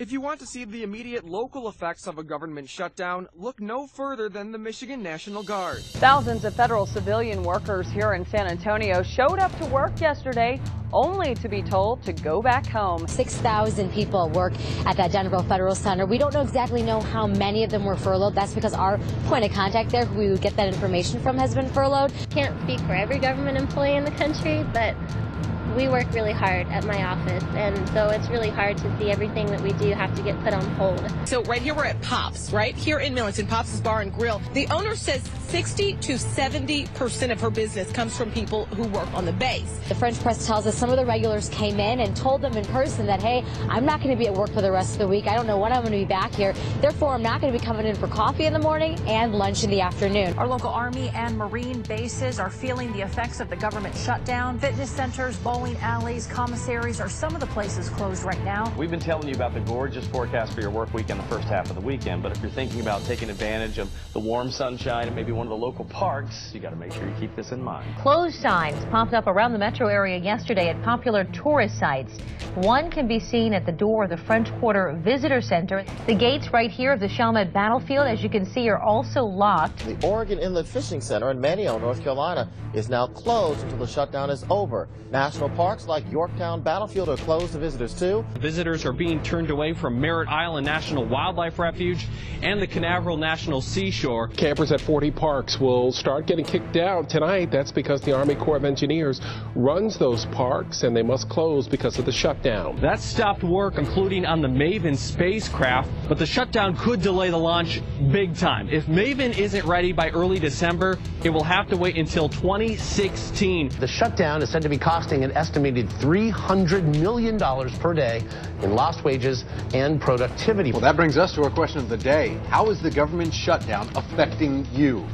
If you want to see the immediate local effects of a government shutdown, look no further than the Michigan National Guard. Thousands of federal civilian workers here in San Antonio showed up to work yesterday, only to be told to go back home. 6,000 people work at that Denverville Federal Center. We don't exactly know how many of them were furloughed. That's because our point of contact there, who we would get that information from, has been furloughed. Can't speak for every government employee in the country, but we work really hard at my office, and so it's really hard to see everything that we do have to get put on hold. So right here we're at Pops, right here in Millington, Pops' Bar and Grill. The owner says 60 to 70% of her business comes from people who work on the base. The French press tells us some of the regulars came in and told them in person that, hey, I'm not going to be at work for the rest of the week. I don't know when I'm going to be back here. Therefore, I'm not going to be coming in for coffee in the morning and lunch in the afternoon. Our local Army and Marine bases are feeling the effects of the government shutdown. Fitness centers, bowling alleys, commissaries are some of the places closed right now. We've been telling you about the gorgeous forecast for your work week in the first half of the weekend, but if you're thinking about taking advantage of the warm sunshine and maybe one of the local parks, you got to make sure you keep this in mind. Closed signs popped up around the metro area yesterday at popular tourist sites. One can be seen at the door of the French Quarter Visitor Center. The gates right here of the Chalmette Battlefield, as you can see, are also locked. The Oregon Inlet Fishing Center in Manio, North Carolina, is now closed until the shutdown is over. National parks like Yorktown Battlefield are closed to visitors too. Visitors are being turned away from Merritt Island National Wildlife Refuge and the Canaveral National Seashore. Campers at 40 parks will start getting kicked out tonight. That's because the Army Corps of Engineers runs those parks and they must close because of the shutdown. That stopped work, including on the Maven spacecraft, but the shutdown could delay the launch big time. If Maven isn't ready by early December, it will have to wait until 2016. The shutdown is said to be costing an estimated $300 million per day in lost wages and productivity. Well, that brings us to our question of the day. How is the government shutdown affecting you?